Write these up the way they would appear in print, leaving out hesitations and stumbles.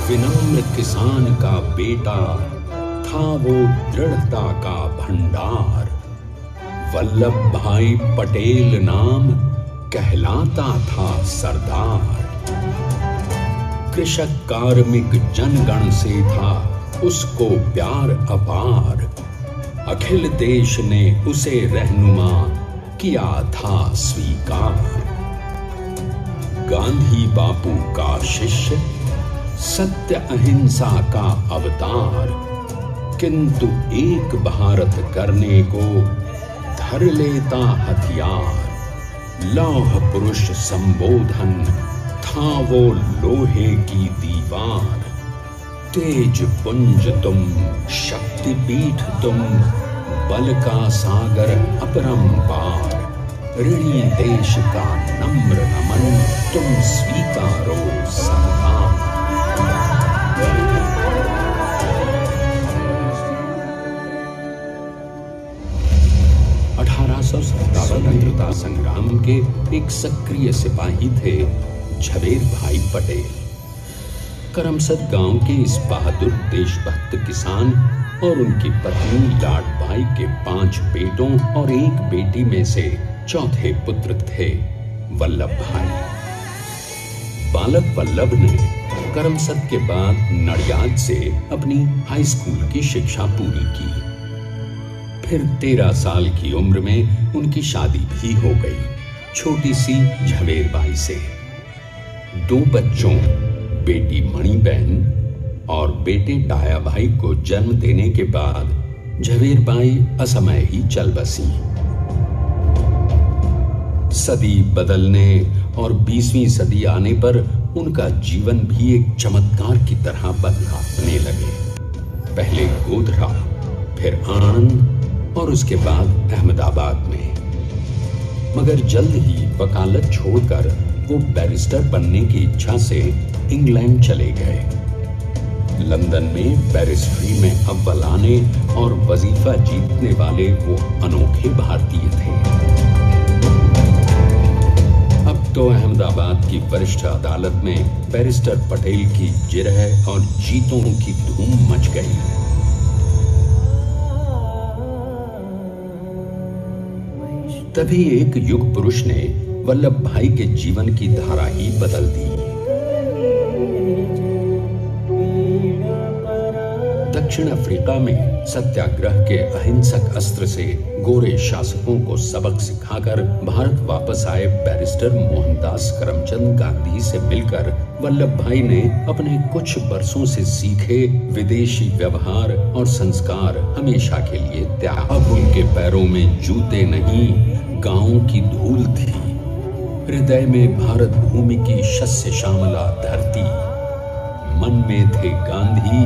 विनम्र किसान का बेटा था वो दृढ़ता का भंडार। वल्लभ भाई पटेल नाम कहलाता था सरदार। कृषक कार्मिक जनगण से था उसको प्यार अपार। अखिल देश ने उसे रहनुमा किया था स्वीकार। गांधी बापू का शिष्य, सत्य अहिंसा का अवतार, किंतु एक भारत करने को धर लेता हथियार। लौह पुरुष संबोधन था वो लोहे की दीवार। तेज पुंज तुम, शक्ति पीठ तुम, बल का सागर अपरंपार। ऋणी देश का नम्र नमन, तुम स्वीकारो सम्मान। 1857 स्वतंत्रता संग्राम के एक सक्रिय सिपाही थे झवेर भाई पटेल। करमसद गांव के इस बहादुर देशभक्त किसान और उनकी पत्नी लाडबाई के 5 बेटों और 1 बेटी में से चौथे पुत्र थे वल्लभ भाई। बालक वल्लभ ने करमसद के बाद नडियाद से अपनी हाई स्कूल की शिक्षा पूरी की। फिर 13 साल की उम्र में उनकी शादी भी हो गई, छोटी सी झवेर बाई से। 2 बच्चों, बेटी मणिबेन और बेटे डाया भाई को जन्म देने के बाद झवेर बाई असमय ही चल बसी। सदी बदलने और 20वीं सदी आने पर उनका जीवन भी एक चमत्कार की तरह बदलने लगे। पहले गोधरा, फिर आणंद और उसके बाद अहमदाबाद में। मगर जल्द ही वकालत छोड़कर वो बैरिस्टर बनने की इच्छा से इंग्लैंड चले गए। लंदन में बैरिस्ट्री में अव्वल आने और वजीफा जीतने वाले वो अनोखे भारतीय थे। अब तो अहमदाबाद की वरिष्ठ अदालत में बैरिस्टर पटेल की जिरह और जीतों की धूम मच गई। तभी एक युग पुरुष ने वल्लभ भाई के जीवन की धारा ही बदल दी। दक्षिण अफ्रीका में सत्याग्रह के अहिंसक अस्त्र से गोरे शासकों को सबक सिखाकर भारत वापस आए बैरिस्टर मोहनदास करमचंद गांधी से मिलकर वल्लभ भाई ने अपने कुछ बरसों से सीखे विदेशी व्यवहार और संस्कार हमेशा के लिए त्याग। अब उनके पैरों में जूते नहीं, गांवों की धूल थी। हृदय में भारत भूमि की शस्य श्यामला धरती, मन में थे गांधी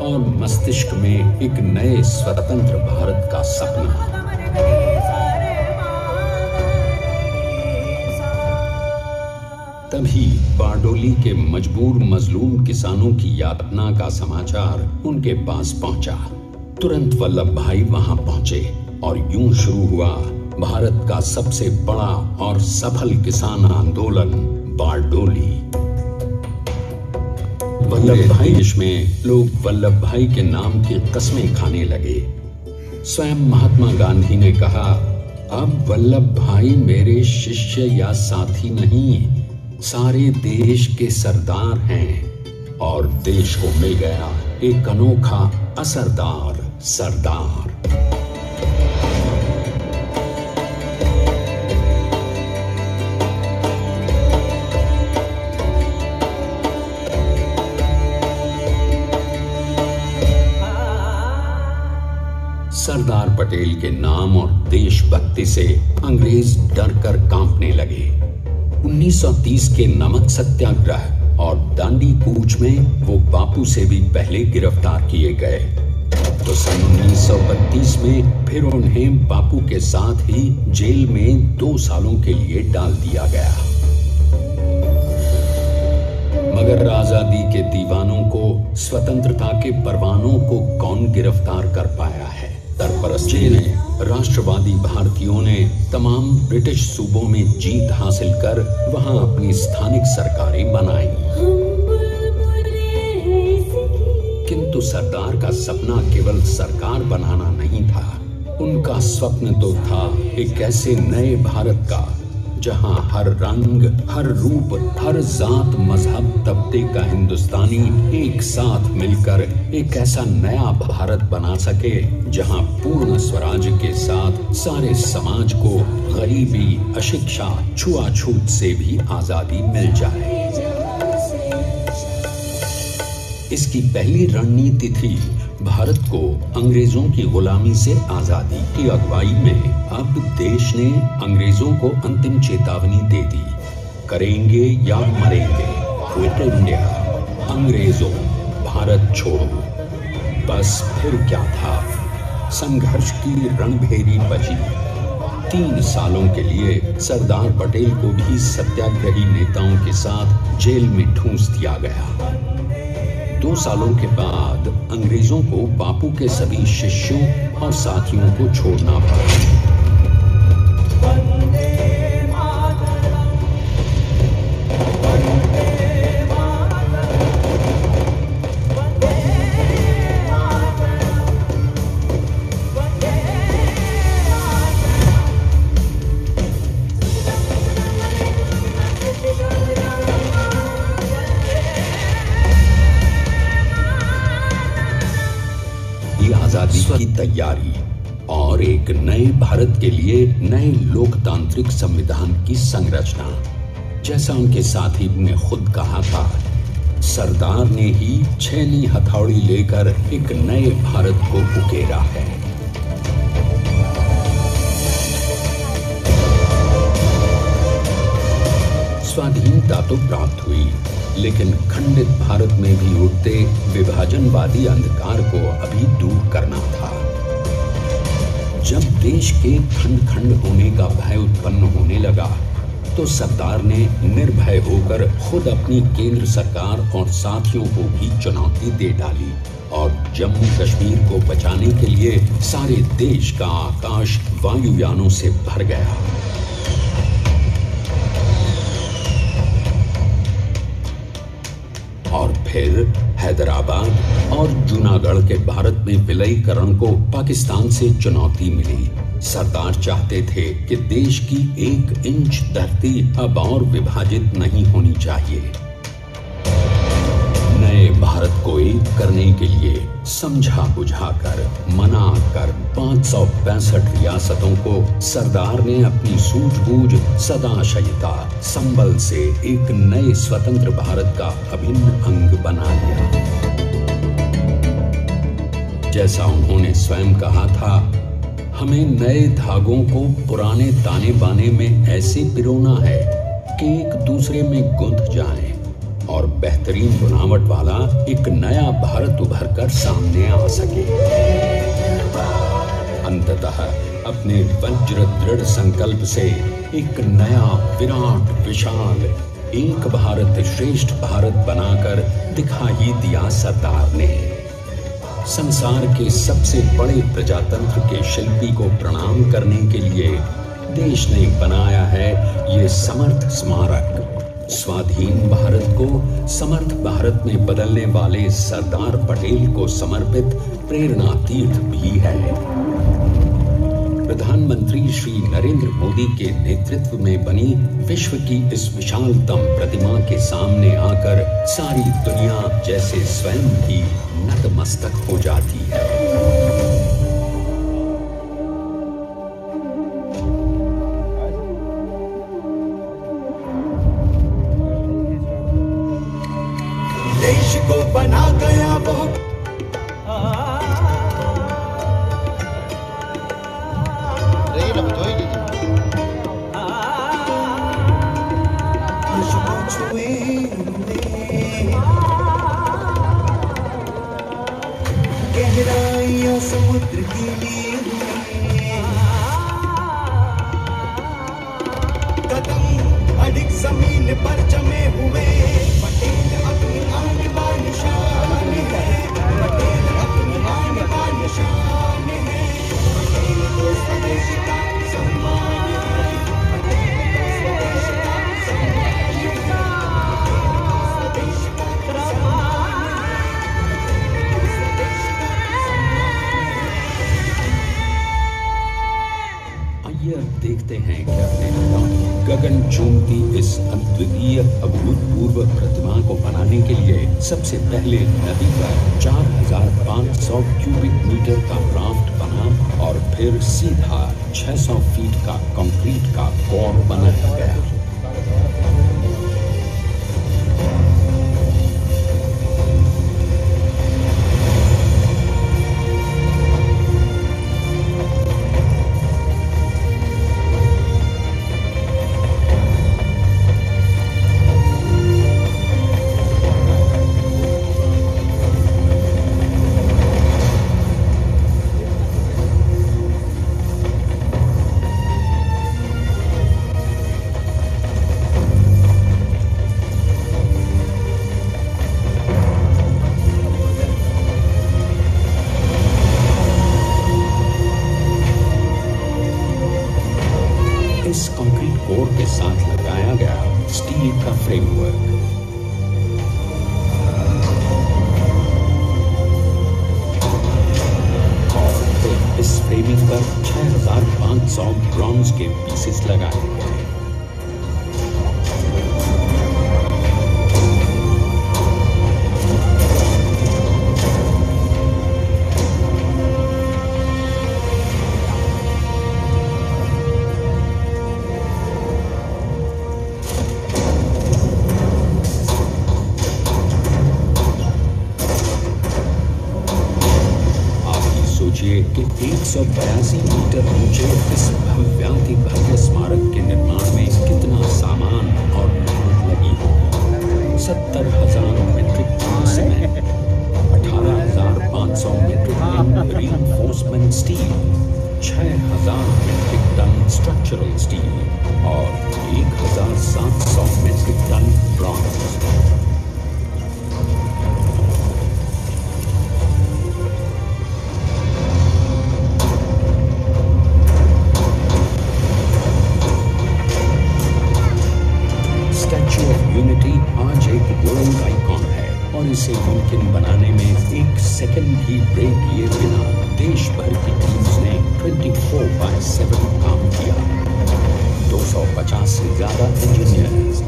और मस्तिष्क में एक नए स्वतंत्र भारत का सपना। तभी बारडोली के मजबूर मजलूम किसानों की यातना का समाचार उनके पास पहुंचा। तुरंत वल्लभ भाई वहां पहुंचे और यूं शुरू हुआ भारत का सबसे बड़ा और सफल किसान आंदोलन बारडोली। वल्लभ भाई देश में लोग वल्लभ भाई के नाम की कस्में खाने लगे। स्वयं महात्मा गांधी ने कहा, अब वल्लभ भाई मेरे शिष्य या साथी नहीं, सारे देश के सरदार हैं। और देश को मिल गया एक अनोखा असरदार सरदार। सरदार पटेल के नाम और देशभक्ति से अंग्रेज डर कर कांपने लगे। 1930 के नमक सत्याग्रह और दांडी कूच में वो बापू से भी पहले गिरफ्तार किए गए। तो सन 1932 में फिर उन्हें बापू के साथ ही जेल में 2 सालों के लिए डाल दिया गया। मगर आजादी के दीवानों को, स्वतंत्रता के परवानों को कौन गिरफ्तार कर पाया है। सरपरस्ती ने, राष्ट्रवादी भारतीयों ने तमाम ब्रिटिश सूबों में जीत हासिल कर वहां अपनी स्थानिक सरकारें बनाई। किंतु सरदार का सपना केवल सरकार बनाना नहीं था। उनका स्वप्न तो था एक ऐसे नए भारत का जहां हर रंग, हर रूप, हर जात, मजहब, तबके का हिंदुस्तानी एक साथ मिलकर एक ऐसा नया भारत बना सके जहां पूर्ण स्वराज्य के साथ सारे समाज को गरीबी, अशिक्षा, छुआछूत से भी आजादी मिल जाए। इसकी पहली रणनीति थी भारत को अंग्रेजों की गुलामी से आजादी की अगुवाई में। अब देश ने अंग्रेजों को अंतिम चेतावनी दे दी, करेंगे या मरेंगे, क्विट इंडिया, अंग्रेजों भारत छोड़ो। बस फिर क्या था, संघर्ष की रणभेरी बजी। 3 सालों के लिए सरदार पटेल को भी सत्याग्रही नेताओं के साथ जेल में ठूंस दिया गया। 2 सालों के बाद अंग्रेजों को बापू के सभी शिष्यों और साथियों को छोड़ना पड़ा। आजादी की तैयारी और एक नए भारत के लिए नए लोकतांत्रिक संविधान की संरचना। जैसा उनके साथी ने खुद कहा था, सरदार ने ही 6वीं हथौड़ी लेकर एक नए भारत को उकेरा है। स्वाधीनता तो प्राप्त हुई, लेकिन खंडित भारत में भी उठते विभाजनवादी अंधकार को अभी दूर करना था। जब देश के खंड खंड होने का भय उत्पन्न होने लगा, तो तो सरदार ने निर्भय होकर खुद अपनी केंद्र सरकार और साथियों को भी चुनौती दे डाली और जम्मू कश्मीर को बचाने के लिए सारे देश का आकाश वायुयानों से भर गया। और फिर हैदराबाद और जूनागढ़ के भारत में विलयीकरण को पाकिस्तान से चुनौती मिली। सरदार चाहते थे कि देश की 1 इंच धरती अब और विभाजित नहीं होनी चाहिए। नए भारत को एक करने के लिए समझा बुझाकर मना कर 565 रियासतों को सरदार ने अपनी सूझबूझ सदाशयता संबल से एक नए स्वतंत्र भारत का अभिन्न अंग बना लिया। जैसा उन्होंने स्वयं कहा था, हमें नए धागों को पुराने ताने बाने में ऐसे पिरोना है कि एक दूसरे में गुंथ जाएं और बेहतरीन बनावट वाला एक नया भारत उभर कर सामने आ सके। अंततः अपने वज्र दृढ़ संकल्प से एक नया विराट विशाल एक भारत श्रेष्ठ भारत बनाकर दिखा ही दिया सरदार ने। संसार के सबसे बड़े प्रजातंत्र के शिल्पी को प्रणाम करने के लिए देश ने बनाया है ये समर्थ स्मारक। स्वाधीन भारत को समर्थ भारत में बदलने वाले सरदार पटेल को समर्पित प्रेरणा तीर्थ भी है। प्रधानमंत्री श्री नरेंद्र मोदी के नेतृत्व में बनी विश्व की इस विशालतम प्रतिमा के सामने आकर सारी दुनिया जैसे स्वयं भी नतमस्तक हो जाती है। देश को बना गया वो गहराइयां समुद्र की ली हुई कदम अडिग जमीन पर जमे हुए पटेल अपनी आन बान शान है। पटेल अपनी आन बान शान है। पटेल को स्वदेश का सम्मान है। पटेल को स्वदेश का सम्मान है। स्वदेश का सम्मान देखते हैं कि अपने गगन चूमती इस अद्वितीय अभूतपूर्व प्रतिमा को बनाने के लिए सबसे पहले नदी पर 4500 क्यूबिक मीटर का राफ्ट बना और फिर सीधा 600 फीट का कंक्रीट का कोर बनाया गया। इस कंक्रीट कोर के साथ लगाया गया स्टील का फ्रेमवर्क। और फिर इस फ्रेमिंग पर 6500 ब्रॉन्ज के पीसेस लगाए गए। कि 182 मीटर ऊंचे इस भव्याति भव्य स्मारक के निर्माण में कितना सामान और मेहनत लगी होगी। 70,000 metric ton cement, 18,500 metric ton reinforcement steel, 6,000 metric ton structural steel और 1,000 और इसे मुमकिन बनाने में एक सेकंड भी ब्रेक लिए बिना देश भर की टीम्स ने 24/7 काम किया। 250 से ज्यादा इंजीनियर्स,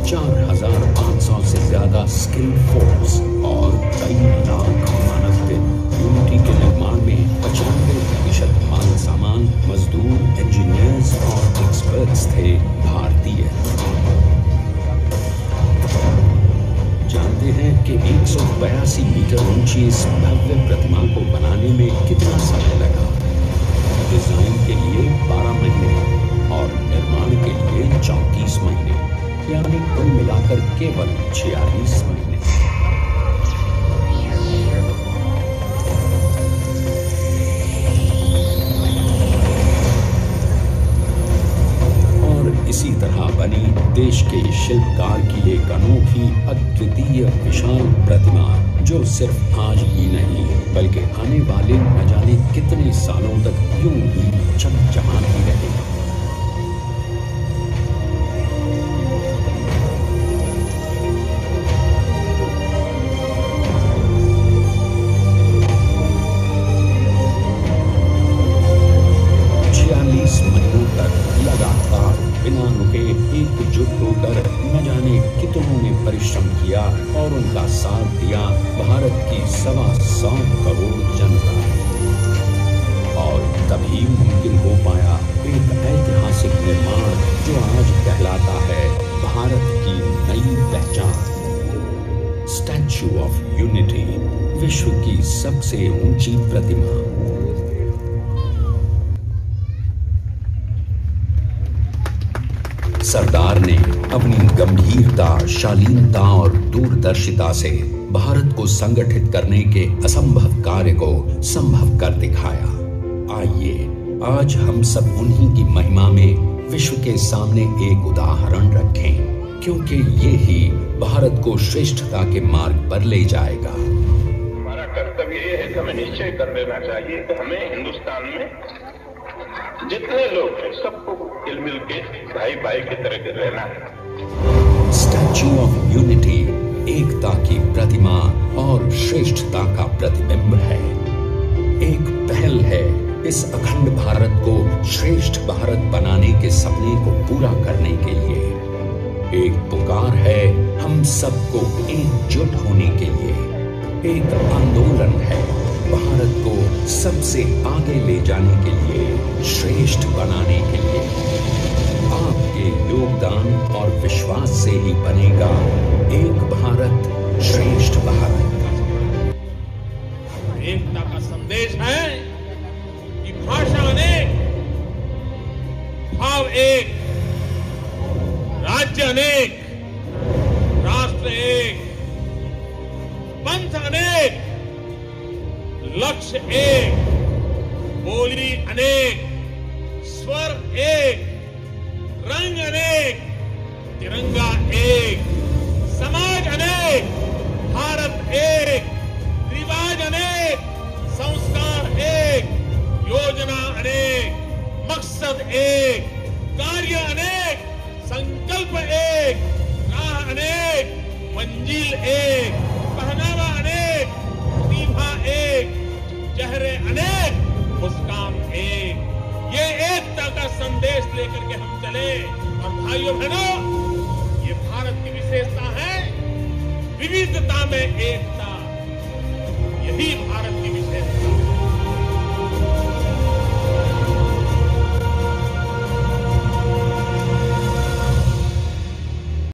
4500 से ज्यादा स्किल फोर्स और कई लाख मानव दिन यूनिटी के निर्माण में 95% माल सामान, मजदूर, इंजीनियर्स और एक्सपर्ट्स थे भारतीय। जानते हैं कि 182 मीटर ऊंची इस भव्य प्रतिमा को बनाने में कितना समय लगा? डिजाइन के लिए 12 महीने और निर्माण के लिए 34 महीने, यानी कुल मिलाकर केवल 46 महीने। इसी तरह बनी देश के शिल्पकार की एक अनोखी, अद्वितीय, विशाल प्रतिमा, जो सिर्फ आज ही नहीं बल्कि आने वाले न जाने कितने सालों तक यूं ही चमचमाती रहेगी। एकजुट होकर न जाने कितनों ने परिश्रम किया और उनका साथ दिया भारत की 125 करोड़ जनता। और तभी मुमकिन हो पाया एक ऐतिहासिक निर्माण जो आज कहलाता है भारत की नई पहचान। स्टैच्यू ऑफ यूनिटी, विश्व की सबसे ऊंची प्रतिमा। सरदार ने अपनी गंभीरता, शालीनता और दूरदर्शिता से भारत को संगठित करने के असंभव कार्य को संभव कर दिखाया। आइए आज हम सब उन्हीं की महिमा में विश्व के सामने एक उदाहरण रखें, क्योंकि ये ही भारत को श्रेष्ठता के मार्ग पर ले जाएगा। हमारा कर्तव्य ये है कि हमें निश्चय कर लेना चाहिए कि हमें हिंदुस्तान में जितने लोग हैं सबको मिल के भाई भाई की तरह के रहना है। स्टैच्यू ऑफ यूनिटी एकता की प्रतिमा और श्रेष्ठता का प्रतिबिंब है। एक पहल है इस अखंड भारत को श्रेष्ठ भारत बनाने के सपने को पूरा करने के लिए। एक पुकार है हम सबको एकजुट होने के लिए। एक आंदोलन है भारत को सबसे आगे ले जाने के लिए, श्रेष्ठ बनाने के लिए। आपके योगदान और विश्वास से ही बनेगा एक भारत श्रेष्ठ भारत। एकता का संदेश है कि भाषा अनेक, भाव एक, राज्य अनेक, राष्ट्र एक, पंथ अनेक, लक्ष्य एक, बोली अनेक, स्वर एक, रंग अनेक, तिरंगा एक, समाज अनेक, भारत एक, रिवाज अनेक, संस्कार एक, योजना अनेक, मकसद एक, कार्य अनेक, संकल्प एक, राह अनेक, मंजिल एक, पहनावा अनेक, प्रतिभा एक, चेहरे अनेक, मुस्कान एक। ये एकता का संदेश लेकर के हम चले। और भाइयों बहनों, ये भारत की विशेषता है, विविधता में एकता। यही भारत की विशेषता